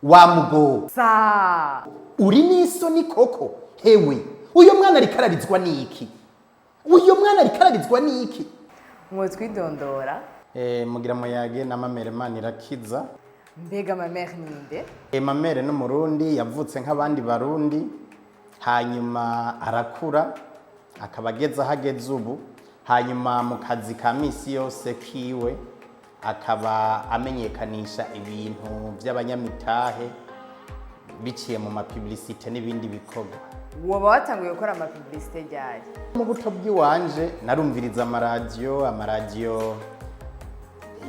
wa mugo Sa. uri n'isoni koko hewe uyo mwana arikararizwa niki Mwotwidondora. mugira muyage na Mamert Manirakiza. Mbega Mamert ninde? Mamert n'umurundi yavutse nk'abandi barundi hanyuma arakura akaba ageze ahageze ubu hanyuma mu kazi ka misi yose kiwe akaba amenyekanisha ibintu by'abanyamitahe biciye mu publicité n'ibindi bikorwa. Woba watanguye gukora publicité ryari? Mu buto bw'iwanje narumviriza amaradiyo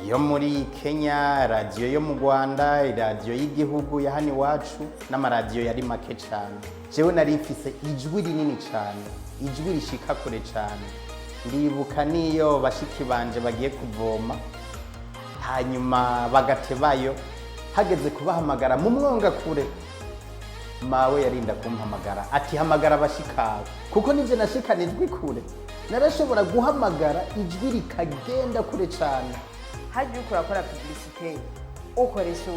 yo muri Kenya, radio yo mu Rwanda, iradiyo y'igihugu ya hano iwacu n'amaradiyo yari make cyane. Jewe nari mfise ijwi rinini cyane, ijwi rishika kure cyane. Ndibuka niyo bashiki banje bagiye kuvoma hanyuma bagatebayo hageze kubahamagara mu mwonga kure, mawe yarinda kumpamagara ati hamagara bashikawe kuko nivyo nashikanijwe kure, narashobora guhamagara ijwi rikagenda kure cyane. Haje urakora publicité ukoresha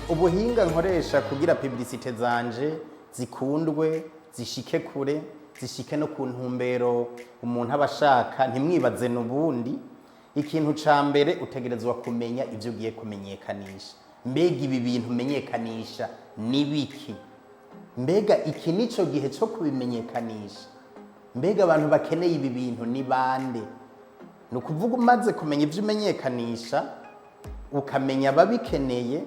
ubuhinga nkoresha kugira publicité zanje zikundwe, zishike kure, zishike no ku ntumbero umuntu abashaka ntimwibaze n'ubundi. Ikintu ca mbere utegerezwa kumenya ivyo ugiye kumenyekanisha. Mbega ibi bintu menyekanisha nibiki? Mbega iki nico gihe cyo kubimenyekanisha? Mbega abantu bakeneye ibi bintu ni bande? Nukuvuga umaze kumenya ivyo umenyekanisha, ukamenya ababikeneye,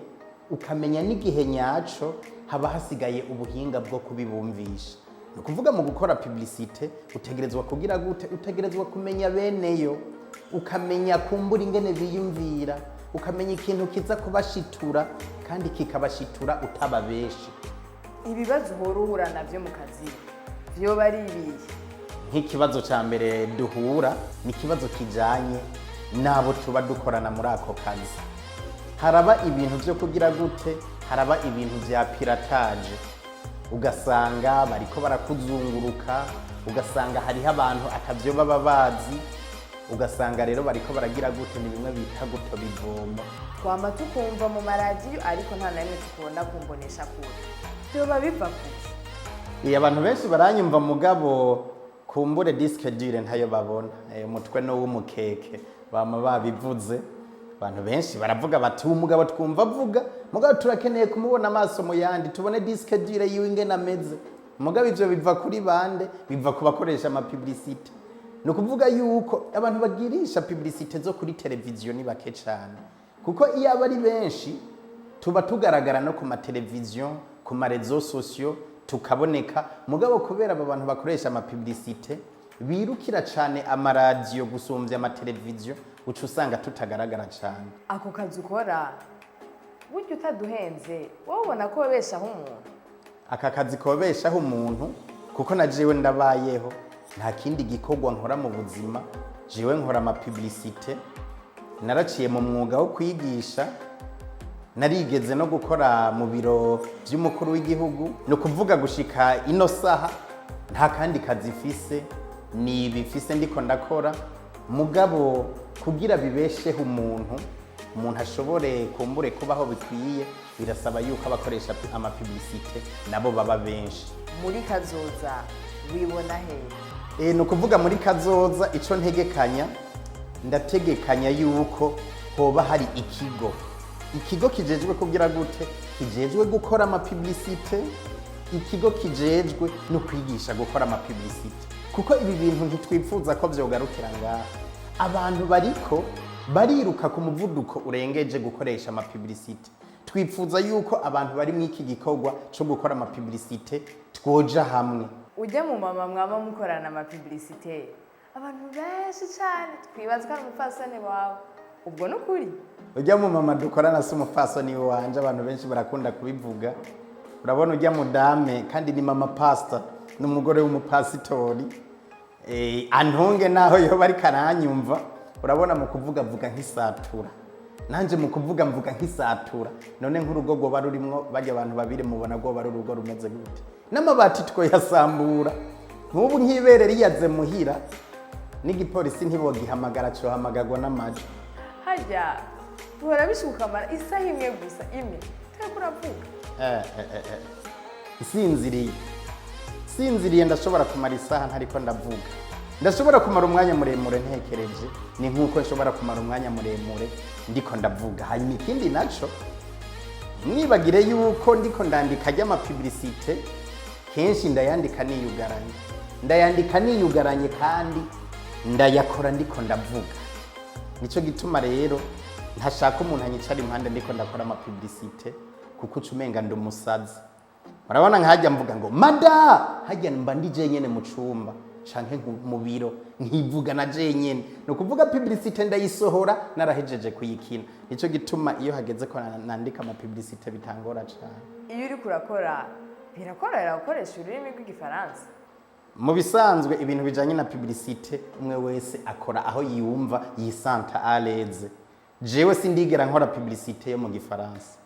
ukamenya n'igihe nyaco, haba hasigaye ubuhinga bwo kubibumvisha. Nukuvuga mu gukora publicité utegerezwa kugira gute? Utegerezwa kumenya beneyo, ukamenya kumbura ingene biyumvira, ukamenya ikintu kiza kubashitura kandi kikabashitura utababeshi. Ibibazo uhura navyo mu kazi vyo bari ibiye. Nk'ikibazo ca mbere duhura ni ikibazo kijanye nabo tuba dukorana muri ako kazi. Haraba ibintu vyo kugira gute? Haraba ibintu vya piratage. Ugasanga bariko barakuzunguruka, ugasanga hariho abantu atavyo baba bazi, ugasanga rero bariko baragira gute? Ni bimwe bita gutoba ivomo. Twama tukumva mu maradiyo ariko nta namwe tukubona kumbonesha kure. Vyoba biva kuki? Abantu benshi baranyumva mugabo kumbure disque dure ntayo babona. Umutwe no w'umukeke bama babivuze. Abantu benshi baravuga bati umugabo twumva avuga mugabo turakeneye kumubona amaso mu yandi tubone disque dure yiwe ingena ameze. Mugabo ivyo biva kuri bande? Biva ku bakoresha publicité. No kuvuga yuko abantu bagirisha publicité zo kuri televiziyo ni bake cyane, kuko iyo abari benshi tuba tugaragara no ku mateleviziyo, ku marezo sociaux tukaboneka. Mugabo kubera aba bantu bakoresha publicité birukira cyane amaradiyo gusumvya amateleviziyo, uca usanga tutagaragara cyane. Ako kazi ukora buryo utaduhenze wowe ubona ko wabeshaho umuntu? Aka kazi kobeshaho umuntu kuko na jewe ndabayeho, nta kindi gikorwa nkora mu buzima. Jewe nkora publicité, naraciye mu mwuga wo kwigisha, narigeze no gukora mu biro by'umukuru w'igihugu. No kuvuga gushika ino saha nta kandi kazi ifise, ni bifise ndiko ndakora. Mugabo kugira bibesheho umuntu ashobore kumbure kubaho bikwiye, birasaba yuko abakoresha publicité nabo baba benshi. Muri kazoza wibona he? No kuvuga muri kazoza ico ntegekanya, ndategekanya yuko hoba hari ikigo kijejwe kugira gute? Kijejwe gukora publicité, ikigo kijejwe no kwigisha gukora publicité. Kuko ibi bintu ntitwifuza ko vyogarukira ngaha. Abantu bariko bariruka ku muvuduko urengeje gukoresha publicité. Twifuza yuko abantu bari mu iki gikorwa cyo gukora publicité twoja hamwe. Ujya mu mama mwaba mukorana publicité, abantu benshi cyane twibaza ko ari umupfasoni wawe. Ubwo nukuri? Ujya mu mama dukorana si umupfasoni wanje, abantu benshi barakunda kubivuga. Urabona ujya mu dame kandi ni mama pastor, n'umugore w'umupasitori. Antunge naho yo bari karanyumva. Urabona mu kuvuga vuga nk'isatura, nanje mu kuvuga mvuga nk'isatura. None nk'urugo rwo barurimwo bajya abantu babire mubona rwo bari urugo rumeze gute? N'amabati twoyasambura. Nk'ubu nk'ibere riyaze muhira n'igipolisi ntibogihamagara cyo hamagagwa n'amaji. Hajya uhora bishuka mara isaha imwe gusa imwe. Twe kuravuga sinziriye ndashobora kumara isaha ntariko ndavuga, ndashobora kumara umwanya muremure ntekereje, ni nk'uko nshobora kumara umwanya muremure ndiko ndavuga. Hanyuma ikindi naco mwibagire yuko ndiko ndandika ry'amapublicité kenshi ndayandika niyugaranye kandi ndayakora ndiko ndavuga. Nico gituma rero ntashaka umuntu anyicara impande ndiko ndakora amapublicité kuko ucumenga ndi umusazi. Urabona nkajya mvuga ngo mada hajya mba ndi jenyene mu cumba canke mu biro nkivuga na jenyene, no kuvuga publicité ndayisohora narahejeje kuyikina. Nico gituma iyo hageze ko nandika amapublicité bitangora cyane. Iyo uri kurakora birakorera gukoresha ururimi rw'igifaransa? Mu bisanzwe ibintu bijanye na publicité umwe wese akora aho yumva yisanta à l'aise. Jewe sindigera nkora publicité yo mu gifaransa,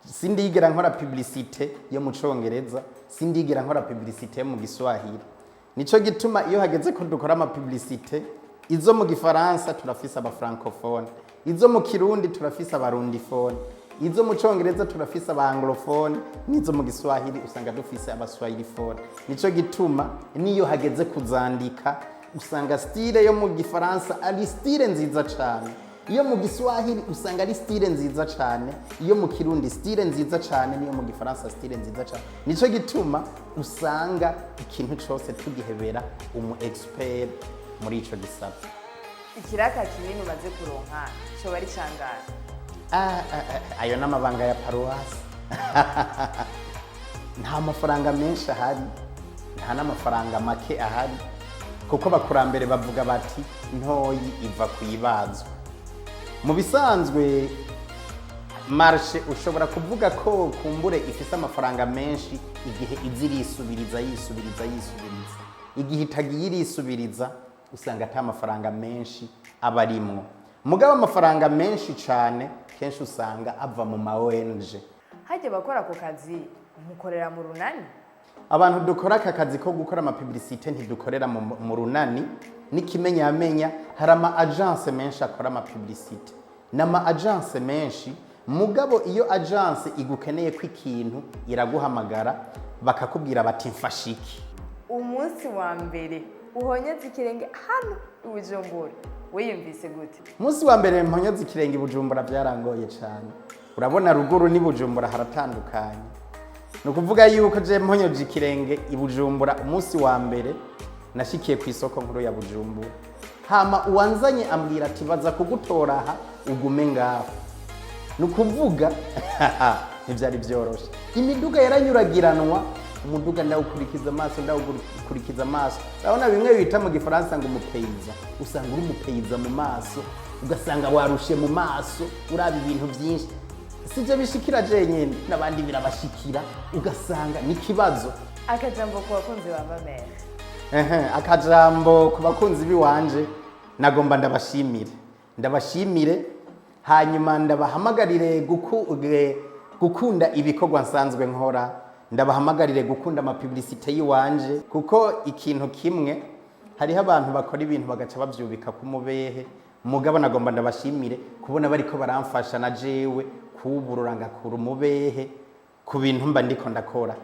sindigera nkora publicité yo mu congereza, sindigera nkora publicité yo mu giswahili. Nico gituma iyo hageze ko dukora ama publicité izo mu gifaransa turafise aba francophone, izo mu kirundi turafise abarundifone, izo mu congereza turafise aba anglophone, nizo mu giswahili usanga dufise aba swahilifone. Nico gituma niyo hageze kuzandika usanga style yo mu gifaransa ari style nziza cyane, iyo mu giswahili usanga ari style nziza cyane, iyo mu kirundi style nziza cyane, niyo mu gifaransa style nziza cyane. Nico gituma usanga ikintu cyose tugihebera umu expert muri ico gisata. Ikiraka kinini umaze kuronka cyo bari cangana? Ayo n'amabanga ya paruwasi. Nta mafaranga menshi ahari, nta n'amafaranga make ahari, kuko bakurambere bavuga bati ntoyi iva kuyibazwa. Mu bisanzwe marché ushobora kuvuga ko kumbure ifise amafaranga menshi igihe izirisubiriza yisubiriza. Igihe itagiye irisubiriza usanga ata amafaranga menshi abarimwo. Mugabo amafaranga menshi cyane kenshi usanga ava mu ma ONG. Hajye bakora ako kazi umukorera mu runani? Abantu dukora aka kazi ko gukora ama publicité ntidukorera mu runani. N'ikimenyamenya hari ama agence menshi akora ama publicité n'ama agence menshi. Mugabo iyo agence igukeneye ko ikintu iraguhamagara bakakubwira bati mfashiki. Umunsi wa mbere uhonyeze ikirenge hano i Bujumbura wiyumvise gute? Umunsi wa mbere mponyeze ikirenge i Bujumbura byarangoye cyane. Urabona ruguru ni Bujumbura haratandukanye. No kuvuga yuko je mponyeze ikirenge i Bujumbura umunsi wa mbere nashikiye ku isoko nkuru ya Bujumbura. Hama uwanzanye ambwira ati baza kugutora aha ugume ngaho. Nukuvuga ntivyari byoroshe. Imiduga yaranyuragiranwa, umuduga ndawukurikiza amaso, urabona bimwe bita mu gifaransa ngo umupeiza. Usanga uri umupeiza mu maso, ugasanga warushe mu maso, uraba ibintu byinshi. Sije bishikira jenyene n'abandi birabashikira, ugasanga ni kibazo. Akajambo ku bakunzi ba Mamert. Akajambo ku bakunzi biwanje nagomba ndabashimire hanyuma ndabahamagarire gukunda ibikorwa nsanzwe nkora, ndabahamagarire gukunda ama publicité yiwanje, kuko ikintu kimwe hariho abantu bakora ibintu bagaca bavyubika ku mubehe. Mugabo nagomba ndabashimire kubona bariko baramfasha na jewe kuburura ngakura umubehe ku bintu mba ndiko ndakora.